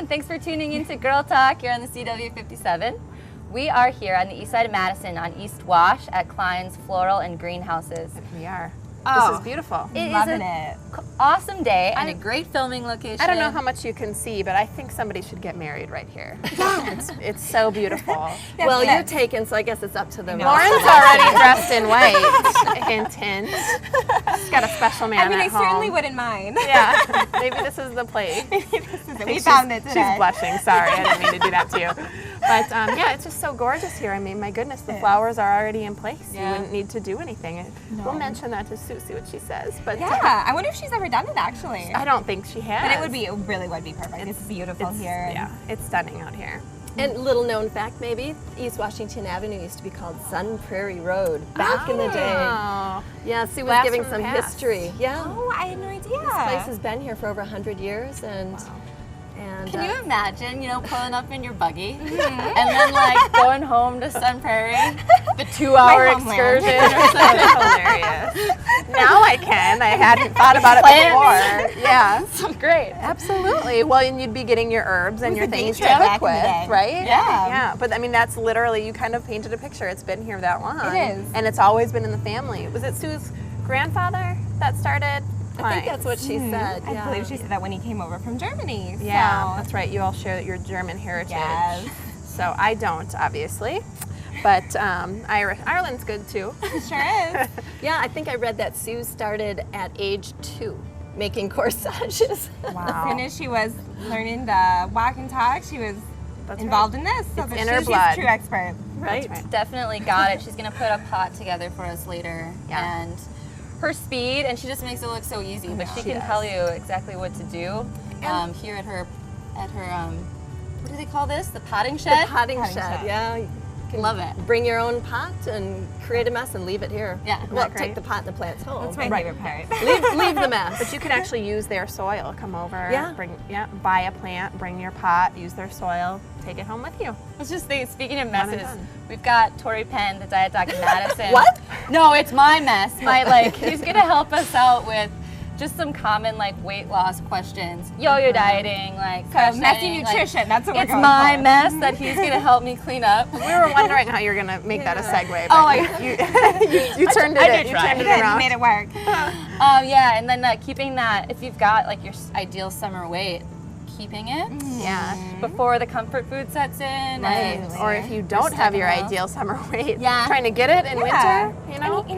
Thanks for tuning in to Girl Talk here on the CW57. We are here on the east side of Madison on East Wash at Kleins Floral and Greenhouses. We are. Oh, this is beautiful. Loving it. Awesome day and a great filming location. I don't know how much you can see, but I think somebody should get married right here. It's so beautiful. Well, you're taken, so I guess it's up to them. Lauren's already dressed in white. Hint, hint. She's got a special man I mean, at I home. certainly wouldn't mind. Yeah, maybe this is the place. We found it today. She's blushing. Sorry, I didn't mean to do that to you. But yeah, it's just so gorgeous here. I mean, my goodness, the flowers are already in place. Yeah. You wouldn't need to do anything. We'll mention that to Sue, see what she says. But Yeah, I wonder if she's ever done it actually. I don't think she has. But it really would be perfect. It's beautiful here. Yeah, it's stunning out here. And little known fact maybe, East Washington Avenue used to be called Sun Prairie Road back in the day. Oh. Yeah, Sue was Blast giving from some the past. history. Yeah. Oh, I had no idea. This place has been here for over 100 years and Can you imagine, pulling up in your buggy and then like going home to Sun Prairie, the 2-hour My homeland. excursion or something? Hilarious. Now I can. I hadn't thought about it before. Yeah. So great. Absolutely. Well, and you'd be getting your herbs and It your was a day things to trip cook back in the with, day. right? Yeah. Yeah. But I mean, that's literally, you kind of painted a picture. It's been here that long. It is. And it's always been in the family. Was it Sue's grandfather that started? I think that's what she said. I Yeah. believe she said that when he came over from Germany. Yeah, So. that's right. You all share your German heritage. Yes. So I don't, obviously. But Ireland's good too. It sure is. Yeah, I think I read that Sue started at age 2 making corsages. As soon as she was learning to walk and talk, she was involved in this. So It's that in her she's blood. a true expert. Right. Definitely got it. She's gonna put a pot together for us later. Yeah. And her speed, and she just makes it look so easy, but she can tell you exactly what to do here at her, what do they call this? The potting shed? The potting Potting shed, shed. yeah. You can Love it. bring your own pot and create a mess and leave it here. Yeah. Well, Isn't that take the pot and the plants home. That's my favorite part. Leave the mess. But you can actually use their soil. Come over, Yeah. buy a plant, bring your pot, use their soil, take it home with you. Let's just think, speaking of Fun and messes, fun. we've got Tory Penn, the diet doc in Madison. What? No, it's my mess. He's gonna help us out with just some common weight loss questions. Yo-yo dieting, So messy nutrition, that's what we're It's going my for. mess that he's gonna help me clean up. We were wondering how you're gonna make that a segue, but Oh, you turned it. I did you try. turned it Good, you around. made it work. Yeah, and then keeping that, if you've got your ideal summer weight, keeping it Yeah. before the comfort food sets in. And Or if you don't have your ideal summer weight, Yeah. trying to get it in winter, And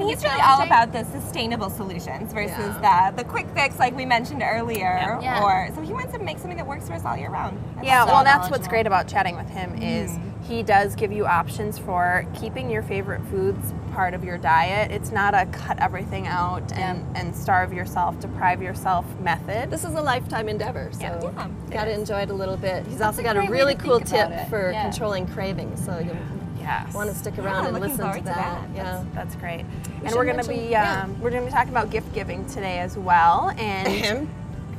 he's it's really all challenging. about the sustainable solutions versus the quick fix like we mentioned earlier. Yeah. So he wants to make something that works for us all year round. Yeah, so well, that's what's knowledgeable. great about chatting with him is he does give you options for keeping your favorite foods part of your diet. It's not a cut everything out and starve yourself, deprive yourself method. This is a lifetime endeavor, so Yeah, you got to enjoy it a little bit. He's also a got a great way really to cool think about tip it. for Yeah. controlling cravings, so you Yes. want to stick around and looking listen to forward to that. that. Yeah. That's great. And should we're gonna be mention- we're gonna be talking about gift giving today as well, and Him?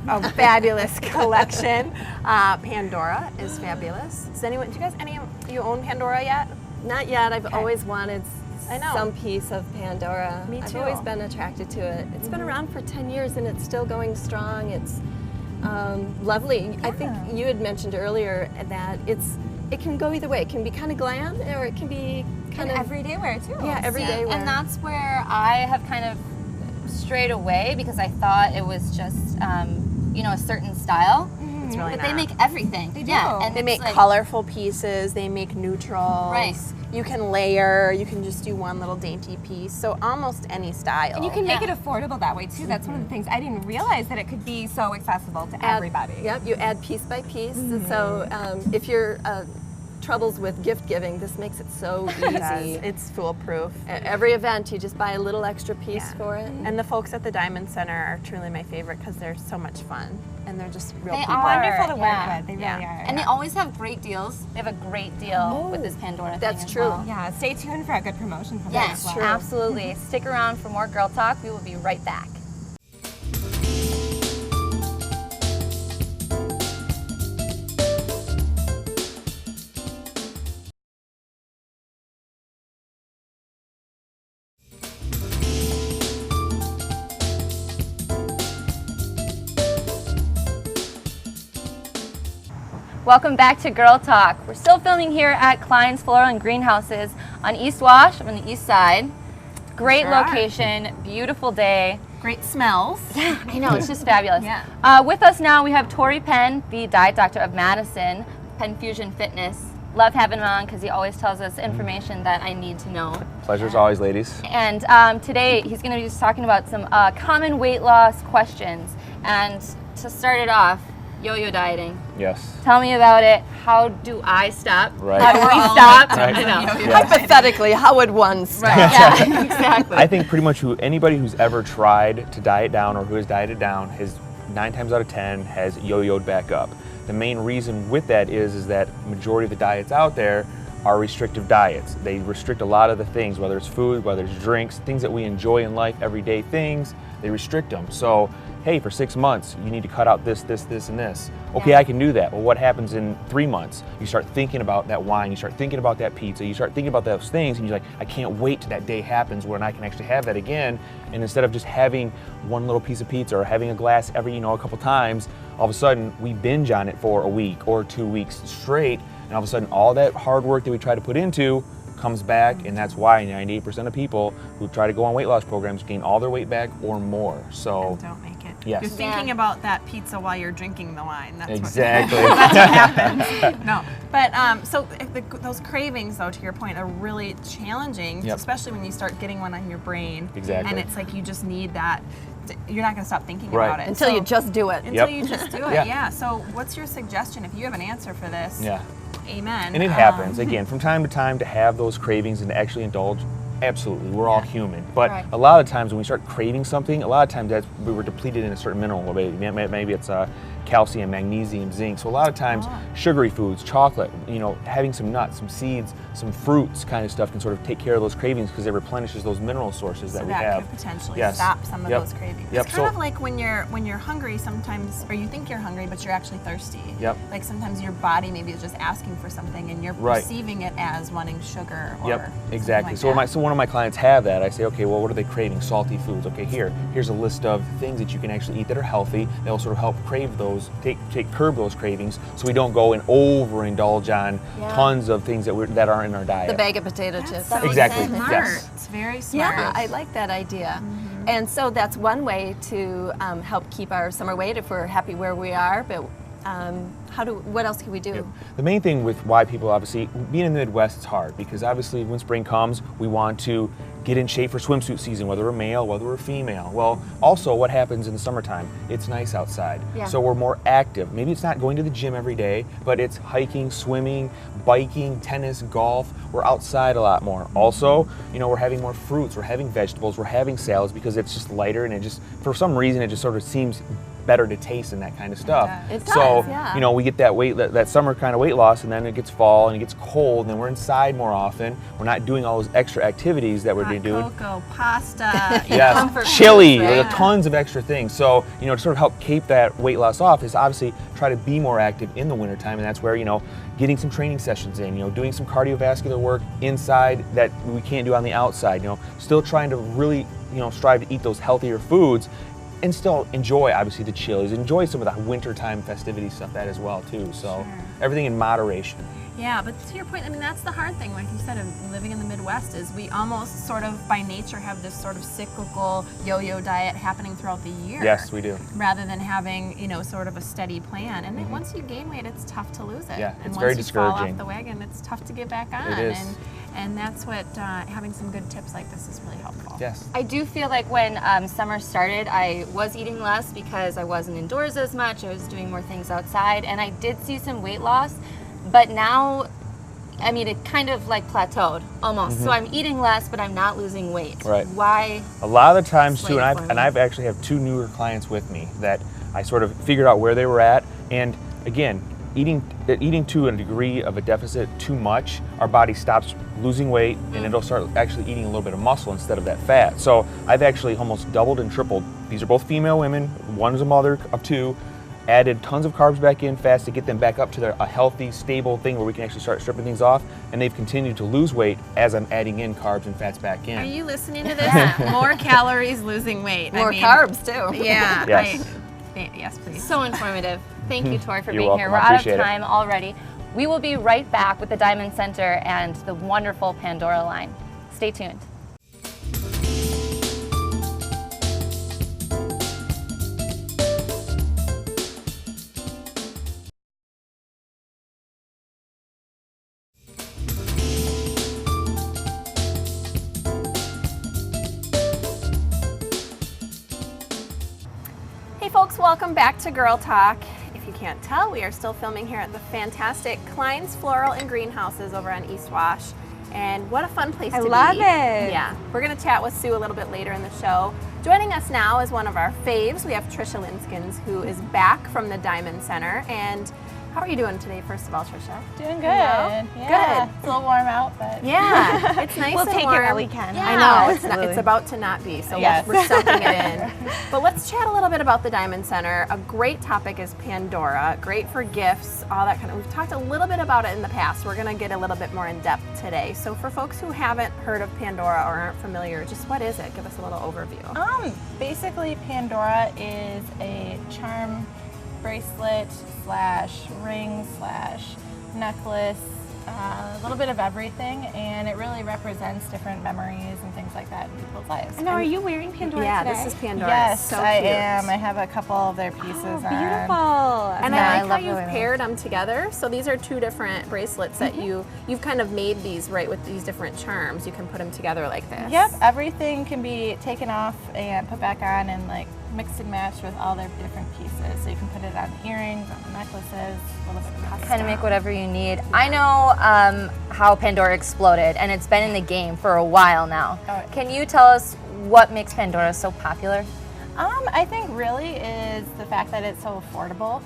a fabulous collection. Pandora is fabulous. Does anyone? Do you guys you own Pandora yet? Not yet. I've always wanted I know. some piece of Pandora. Me I've too. always been attracted to it. It's been around for 10 years and it's still going strong. It's lovely. I think you had mentioned earlier that it can go either way. It can be kind of glam or it can be kind of everyday wear too. Yeah, everyday wear. And that's where I have kind of strayed away because I thought it was just, a certain style. It's really But not. they make everything. They do. And They it's make like- colorful pieces. They make neutrals. Right. You can layer. You can just do one little dainty piece. So almost any style. And you can make it affordable that way too. That's one of the things I didn't realize that it could be so accessible to everybody. Yep, you add piece by piece. So if you're troubles with gift giving, this makes it so easy. It's foolproof. At every event, you just buy a little extra piece for it. And the folks at the Diamond Center are truly my favorite because they're so much fun and they're just real They people. are. Wonderful to work Yeah. with. They really Yeah. are. And they always have great deals. They have a great deal with this Pandora that's thing as true. well. yeah, stay tuned for a good promotion from them Yes, as well. absolutely. Stick around for more Girl Talk. We will be right back. Welcome back to Girl Talk. We're still filming here at Kleins Floral and Greenhouses on East Wash. I'm on the east side. Great location, beautiful day. Great smells. Yeah, I know, it's just fabulous. Yeah. With us now, we have Tory Penn, the diet doctor of Madison, Penn Fusion Fitness. Love having him on because he always tells us information that I need to know. Pleasure's always, ladies. And today he's going to be just talking about some common weight loss questions. And to start it off, yo-yo dieting. Yes. Tell me about it. How do I stop? Right. How do we stop? Right. I know. Yes. Hypothetically, how would one start? Yeah, exactly. I think pretty much anybody who's ever tried to diet down or who has dieted down has 9 times out of 10 has yo-yoed back up. The main reason with that is that majority of the diets out there are restrictive diets. They restrict a lot of the things, whether it's food, whether it's drinks, things that we enjoy in life, everyday things, they restrict them. So, hey, for 6 months, you need to cut out this, this, this, and this. Okay, I can do that. Well, what happens in 3 months? You start thinking about that wine, you start thinking about that pizza, you start thinking about those things, and you're like, I can't wait till that day happens when I can actually have that again. And instead of just having one little piece of pizza or having a glass every, a couple times, all of a sudden we binge on it for a week or 2 weeks straight, and all of a sudden all that hard work that we try to put into comes back, and that's why 98% of people who try to go on weight loss programs gain all their weight back or more. So Don't make it. Yes. You're thinking about that pizza while you're drinking the wine. That's exactly. That's what happens. No, but so those cravings, though, to your point, are really challenging, Yep. especially when you start getting one on your brain. Exactly. And it's like you just need that. You're not going to stop thinking Right. about it Until you just do it. Until Yep. you just do it. Yeah. Yeah. So, what's your suggestion if you have an answer for this? Yeah. Amen. And it happens, again, from time to time to have those cravings and to actually indulge. Absolutely, we're all human. But Right. a lot of times when we start craving something, a lot of times we were depleted in a certain mineral. Maybe it's calcium, magnesium, zinc. So a lot of times sugary foods, chocolate, having some nuts, some seeds, some fruits kind of stuff can sort of take care of those cravings because it replenishes those mineral sources that we have. Could potentially Yes. stop some of Yep. those cravings. Yep. It's kind So- of like when you're hungry sometimes, or you think you're hungry, but you're actually thirsty. Yep. Like sometimes your body maybe is just asking for something, and you're Right. perceiving it as wanting sugar. Or Yep, something exactly. like So that. so one of my clients have that. I say, okay, well, what are they craving? Salty foods. Okay, here's a list of things that you can actually eat that are healthy. That will sort of help curb those cravings, so we don't go and overindulge on tons of things that aren't in our diet. The bag of potato chips. So Exactly. Smart. Yes. It's very smart. Yeah, I like that idea. And so that's one way to help keep our summer weight if we're happy where we are. But what else can we do? The main thing with why people, obviously, being in the Midwest, it's hard because obviously when spring comes, we want to get in shape for swimsuit season, whether we're male, whether we're female. Well, also what happens in the summertime? It's nice outside. Yeah. So we're more active. Maybe it's not going to the gym every day, but it's hiking, swimming, biking, tennis, golf. We're outside a lot more. Also, we're having more fruits, we're having vegetables, we're having salads because it's just lighter and for some reason, it just sort of seems better to taste and that kind of stuff. It does, so, yeah. we get that summer kind of weight loss, and then it gets fall and it gets cold, and then we're inside more often. We're not doing all those extra activities that we're doing. Cocoa, pasta. Yes, comfort chili, foods, there's right? tons of extra things. So, to sort of help keep that weight loss off is obviously try to be more active in the wintertime, and that's where, getting some training sessions in, doing some cardiovascular work inside that we can't do on the outside, still trying to really, strive to eat those healthier foods and still enjoy, obviously, the chilies, enjoy some of the wintertime festivity stuff that as well, too. So everything in moderation. Yeah, but to your point, that's the hard thing, like you said, of living in the Midwest, is we almost sort of by nature have this sort of cyclical yo-yo diet happening throughout the year. Yes, we do. Rather than having, sort of a steady plan. And then once you gain weight, it's tough to lose it. Yeah, and it's once very you fall discouraging. off the wagon, it's tough to get back on. It is. And that's what having some good tips like this is really helpful. Yes. I do feel like when summer started, I was eating less because I wasn't indoors as much. I was doing more things outside, and I did see some weight loss. But now, it kind of like plateaued almost. So I'm eating less, but I'm not losing weight. Right. Why? A lot of the times too, Explain it for and me. I've actually have 2 newer clients with me that I sort of figured out where they were at, and again, eating to a degree of a deficit too much, our body stops losing weight and it'll start actually eating a little bit of muscle instead of that fat. So I've actually almost doubled and tripled. These are both female women, one's a mother of 2, added tons of carbs back in fast to get them back up to a healthy, stable thing where we can actually start stripping things off, and they've continued to lose weight as I'm adding in carbs and fats back in. Are you listening to this? More calories, losing weight. More carbs, too. Yeah. Yes. Yes, please. So informative. Thank you, Tori, for You're being here. welcome. We're I out of appreciate it. time already. We will be right back with the Diamond Center and the wonderful Pandora line. Stay tuned. Hey folks, welcome back to Girl Talk. If you can't tell, we are still filming here at the fantastic Kleins Floral and Greenhouses over on East Wash. And what a fun place to be. love it. Yeah. We're going to chat with Sue a little bit later in the show. Joining us now is one of our faves. We have Tricia Lynn, who is back from the Diamond Center. And how are you doing today, first of all, Tricia? Doing good. Yeah. Yeah. Good. It's a little warm out, but Yeah, it's nice We'll and take warm. it while we can. I know, it's about to not be, so Yes. we're soaking it in. But let's chat a little bit about the Diamond Center. A great topic is Pandora, great for gifts, all that kind of. We've talked a little bit about it in the past. We're gonna get a little bit more in depth today. So for folks who haven't heard of Pandora or aren't familiar, just what is it? Give us a little overview. basically Pandora is a charm bracelet slash ring slash necklace, a little bit of everything, and it really represents different memories and things like that in people's lives. And now, are you wearing Pandora Yeah, today? this is Pandora. Yes, so I cute. am. I have a couple of their pieces Oh, on. beautiful. And Yeah, I I like how love the you've way they paired them together. So these are two different bracelets that you've kind of made these right with these different charms. You can put them together like this. Yep, everything can be taken off and put back on and like mixed and matched with all their different pieces. So you can put it on the earrings, on the necklaces, a little bit of custom. Kind of make whatever you need. I know how Pandora exploded, and it's been in the game for a while now. Oh, yeah. Can you tell us what makes Pandora so popular? I think really is the fact that it's so affordable.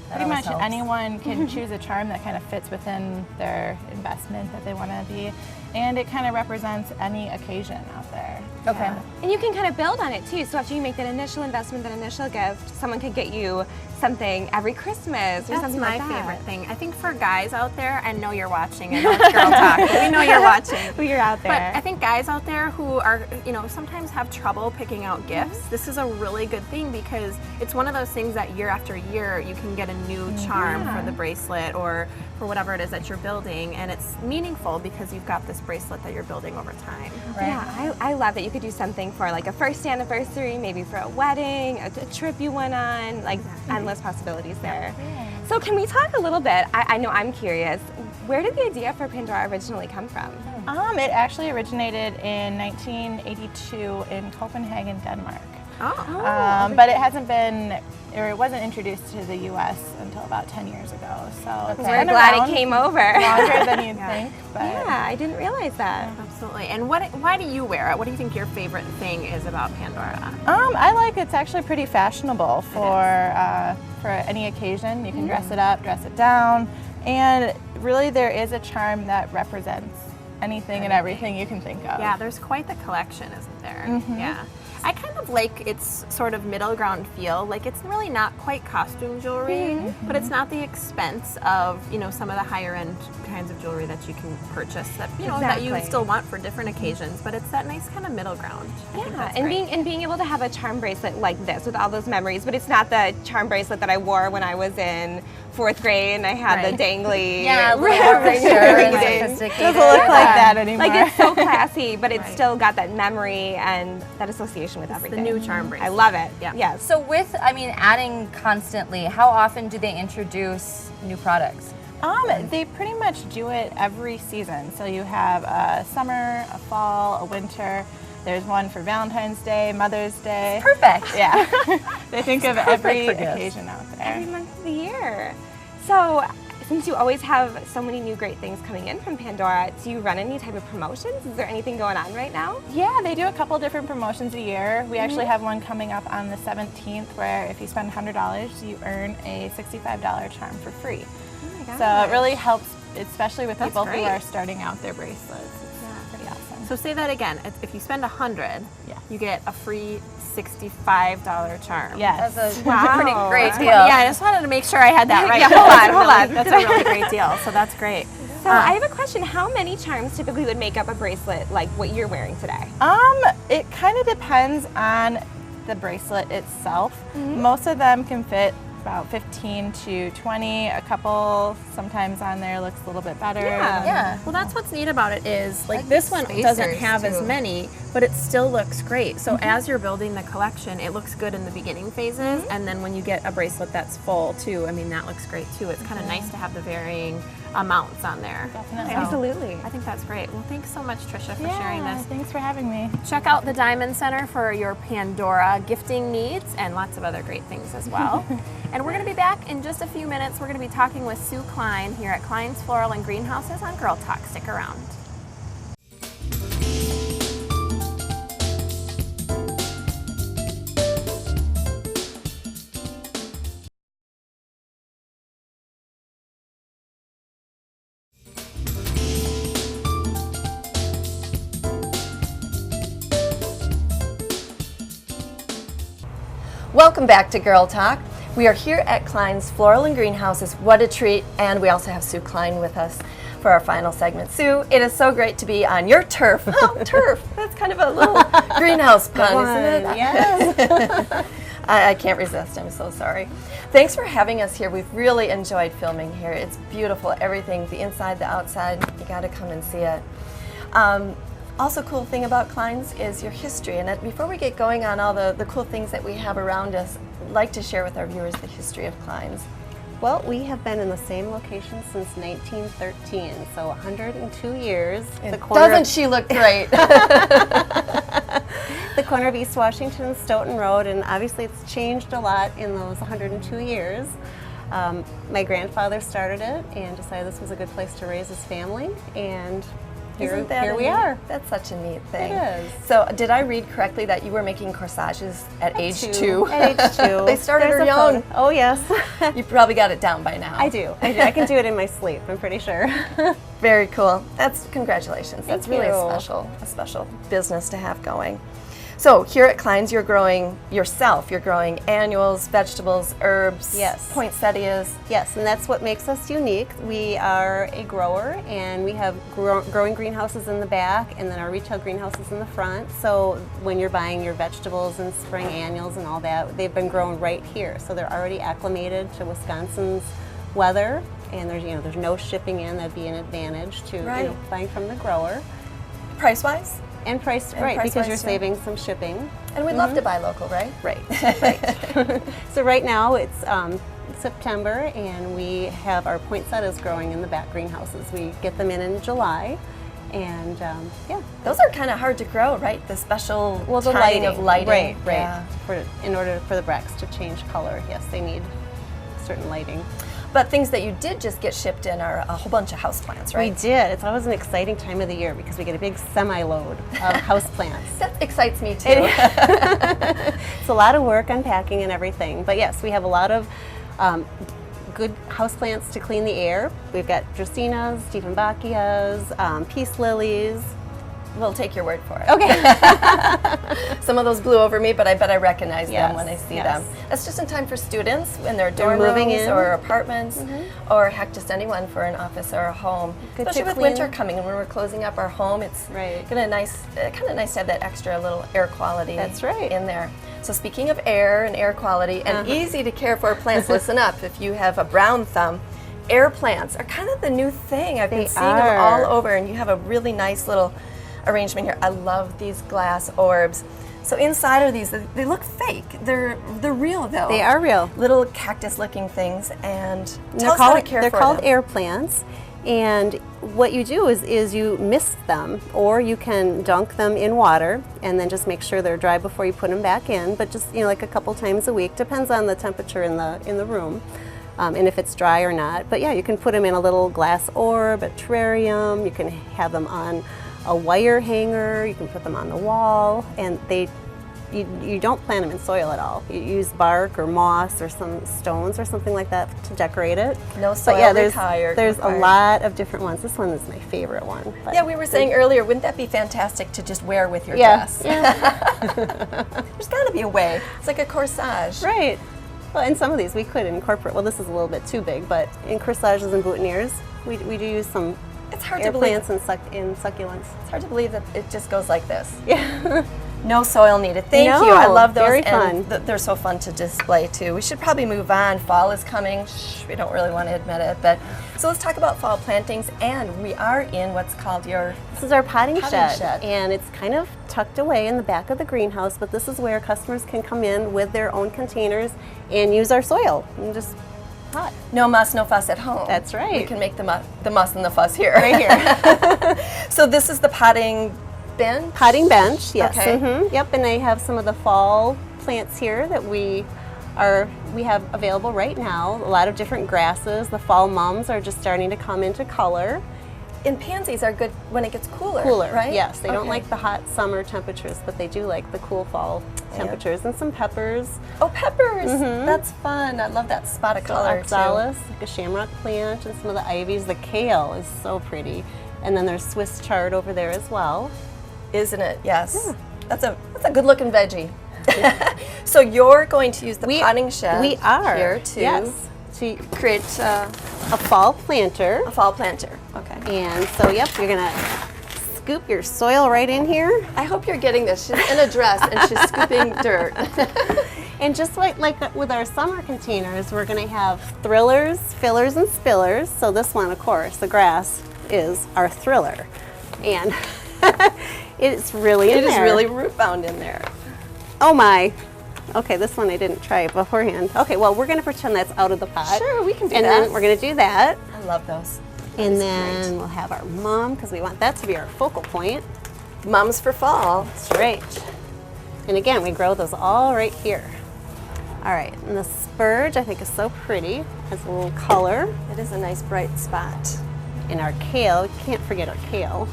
Pretty always much helps. anyone can choose a charm that kind of fits within their investment that they want to be, and it kind of represents any occasion out there. Okay. Yeah. And you can kind of build on it too. So after you make that initial investment, that initial gift, someone could get you something every Christmas or That's something my like that. favorite thing. I think for guys out there, I know you're watching. I know it's Girl Talk, but we know you're watching. Well, you're out there. But I think guys out there who are, sometimes have trouble picking out gifts, this is a really good thing because it's one of those things that year after year you can get a new charm for the bracelet or for whatever it is that you're building, and it's meaningful because you've got this bracelet that you're building over time. Right. Yeah, I love that you could do something for like a first anniversary, maybe for a wedding, a trip you went on, like endless possibilities there. So can we talk a little bit, I know I'm curious, where did the idea for Pandora originally come from? It actually originated in 1982 in Copenhagen, Denmark. But it hasn't been, or it wasn't introduced to the U.S. until about 10 years ago. So it's We're been glad around it came over. longer than you'd think. But Yeah, I didn't realize that. Absolutely. And why do you wear it? What do you think your favorite thing is about Pandora? I like it's actually pretty fashionable for any occasion. You can dress it up, dress it down, and really there is a charm that represents anything and everything you can think of. Yeah, there's quite the collection, isn't there? Yeah. I kind of like its sort of middle ground feel. Like it's really not quite costume jewelry, but it's not the expense of, some of the higher end kinds of jewelry that you can purchase that, that you Exactly. still want for different occasions, but it's that nice kind of middle ground. I think Yeah, that's and great. being able to have a charm bracelet like this with all those memories, but it's not the charm bracelet that I wore when I was in 4th grade and I had the dangly richer and sophisticated. Doesn't look like that anymore. Like it's so classy, but it's still got that memory and that association with the everything. new charm bracelet. I love it. Yeah. Yes. So adding constantly, how often do they introduce new products? They pretty much do it every season. So you have a summer, a fall, a winter. There's one for Valentine's Day, Mother's Day. Perfect. Yeah. They think of every for gifts. occasion out Every there. month of the year. So since you always have so many new great things coming in from Pandora, do you run any type of promotions? Is there anything going on right now? Yeah, they do a couple different promotions a year. We actually have one coming up on the 17th where if you spend $100, you earn a $65 charm for free. So it really helps, especially with people who great. are starting out their bracelets. It's pretty awesome. So say that again. If you spend $100, Yeah. you get a free $65 charm. Yes. That's a Wow. pretty great That's deal. Yeah, I just wanted to make sure I had that right. Yeah, hold on. That's a really great deal. So that's great. So I have a question. How many charms typically would make up a bracelet like what you're wearing today? It kind of depends on the bracelet itself. Most of them can fit about 15 to 20. A couple sometimes on there looks a little bit better. Yeah. Well, that's what's neat about it is like this one doesn't have as many, but it still looks great. So as you're building the collection, it looks good in the beginning phases, and then when you get a bracelet that's full too, I mean, that looks great too. It's kind of nice to have the varying amounts on there. Definitely. So, Absolutely. I think that's great. Well, thanks so much, Tricia, for sharing this. Thanks for having me. Check out the Diamond Center for your Pandora gifting needs and lots of other great things as well. And we're going to be back in just a few minutes. We're going to be talking with Sue Klein here at Kleins Floral and Greenhouses on Girl Talk. Stick around. Welcome back to Girl Talk. We are here at Kleins Floral and Greenhouses. What a treat. And we also have Sue Klein with us for our final segment. Sue, it is so great to be on your turf. Oh, turf. That's kind of a little greenhouse pun, isn't it? Yes. I can't resist. I'm so sorry. Thanks for having us here. We've really enjoyed filming here. It's beautiful. Everything, the inside, the outside. You got to come and see it. Also, cool thing about Kleins is your history. And before we get going on all the cool things that we have around us, I'd like to share with our viewers the history of Kleins. Well, we have been in the same location since 1913, so 102 years. Doesn't she look great? The corner of East Washington and Stoughton Road, and obviously it's changed a lot in those 102 years. My grandfather started it and decided this was a good place to raise his family, and here we are. That's such a neat thing. It is. So, did I read correctly that you were making corsages at age 2? At age 2. They started her There's a young. photo. Oh, yes. You probably got it down by now. I do. I can do it in my sleep, I'm pretty sure. Very cool. That's congratulations. That's Thank really you. a special business to have going. So here at Kleins, you're growing yourself. You're growing annuals, vegetables, herbs, Yes. poinsettias. Yes, and that's what makes us unique. We are a grower, and we have growing greenhouses in the back, and then our retail greenhouses in the front. So when you're buying your vegetables and spring annuals and all that, they've been grown right here. So they're already acclimated to Wisconsin's weather, and there's no shipping in. That'd be an advantage to buying from the grower. Price-wise? And price, And right, price-wise, because you're too. saving some shipping. And we'd love to buy local, right? Right, right. So right now it's September, and we have our poinsettias growing in the back greenhouses. We get them in July, and yeah. Those are kind of hard to grow, right? The special The timing of lighting. Right, right. Yeah. In order for the bracts to change color, yes, they need certain lighting. But things that you did just get shipped in are a whole bunch of houseplants, right? We did. It's always an exciting time of the year because we get a big semi-load of houseplants. That excites me too. It's a lot of work unpacking and everything. But yes, we have a lot of good houseplants to clean the air. We've got dracaenas, Dieffenbachias, peace lilies. We'll take your word for it. Okay. Some of those blew over me, but I bet I recognize them Yes, when I see yes. them. That's just in time for students in their dorm moving rooms in. or apartments, or heck, just anyone for an office or a home. Good to Especially with clean. winter coming and when we're closing up our home, it's Right. kind of nice to have that extra little air quality That's right. in there. So speaking of air and air quality and easy to care for plants, listen up. If you have a brown thumb, air plants are kind of the new thing. I've been They seeing them are. all over, and you have a really nice little arrangement here. I love these glass orbs. So inside of these, they look fake. They're real though. They are real. Little cactus-looking things, and They're tell us how to called, care they're for called them. air plants, and what you do is you mist them, or you can dunk them in water and then just make sure they're dry before you put them back in. But just like a couple times a week, depends on the temperature in the room. And if it's dry or not. But yeah, you can put them in a little glass orb, a terrarium. You can have them on a wire hanger. You can put them on the wall, and you don't plant them in soil at all. You use bark or moss or some stones or something like that to decorate it. No soil But yeah, required. there's a lot of different ones. This one is my favorite one. But Yeah, we were saying earlier, wouldn't that be fantastic to just wear with your Yeah, dress? yeah. There's got to be a way. It's like a corsage. Right. Well, and some of these we could incorporate. Well, this is a little bit too big, but in corsages and boutonnieres, we do use some It's hard air to believe. plants and succulents. It's hard to believe that it just goes like this. Yeah. No soil needed. Thank No, you. I love those. very and fun. They're so fun to display too. We should probably move on. Fall is coming. Shh, we don't really want to admit it, but so let's talk about fall plantings. And we are in what's called your This is our potting Potting shed, shed. and it's kind of tucked away in the back of the greenhouse, but this is where customers can come in with their own containers and use our soil and just pot. no muss, no fuss at home. That's right. We can make the muss and the fuss here. Right here. So this is the potting bench. Potting bench, yes. Okay. Yep, and they have some of the fall plants here that we have available right now. A lot of different grasses. The fall mums are just starting to come into color. And pansies are good when it gets cooler. Cooler, right? yes. They don't Okay. like the hot summer temperatures, but they do like the cool fall temperatures. And some peppers. Oh, peppers. That's fun. I love that spot of color too. Oxalis, like a shamrock plant, and some of the ivies. The kale is so pretty. And then there's Swiss chard over there as well. Isn't it? Yes. That's a good looking veggie. So you're going to use the potting shed We are. here to Yes. To create a fall planter. a fall planter. Okay. And so, yep, you're gonna scoop your soil right in here. I hope you're getting this. She's in a dress and she's scooping dirt. And just like with our summer containers, we're gonna have thrillers, fillers, and spillers. So this one, of course, the grass is our thriller. And it's really in It is there. really root bound in there. Oh my. Okay, this one I didn't try beforehand. Okay, well, we're gonna pretend that's out of the pot. Sure, we can do and that. then we're gonna do that. I love those. And then we'll have our mum, because we want that to be our focal point. Mums for fall. That's right. And again, we grow those all right here. All right, and the spurge I think is so pretty. Has a little color. It is a nice bright spot. And our kale, we can't forget our kale.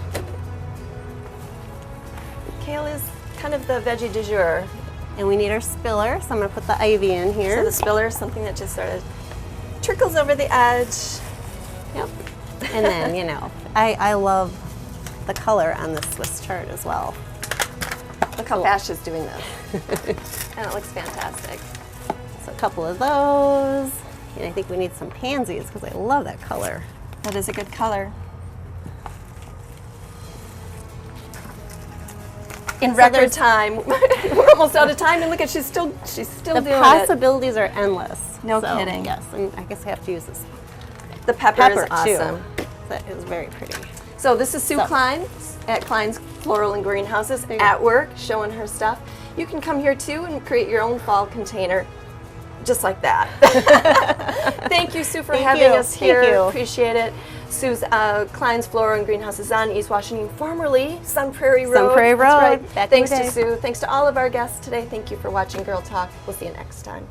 Kale is kind of the veggie du jour. And we need our spiller, so I'm gonna put the ivy in here. So the spiller is something that just sort of trickles over the edge. Yep. And then, you know, I love the color on this Swiss chard as well. Look how fast she's doing this. And it looks fantastic. So a couple of those. And I think we need some pansies because I love that color. That is a good color. In record there's- time. We're almost out of time, and look at she's still The doing possibilities are endless. No So, kidding. Yes, and I guess I have to use this it. The pepper pepper is awesome. too. That is very pretty. So this is Sue So- Klein at Kleins Floral and Greenhouses There you go. at work, showing her stuff. You can come here too and create your own fall container, just like that. Thank you, Sue, for Thank having you. us here. Thank you. Appreciate it. Sue's Kleins Floral and Greenhouses on East Washington, formerly Sun Prairie Road. Sun Prairie That's Road, right. back in Thanks the to day. Sue. Thanks to all of our guests today. Thank you for watching Girl Talk. We'll see you next time.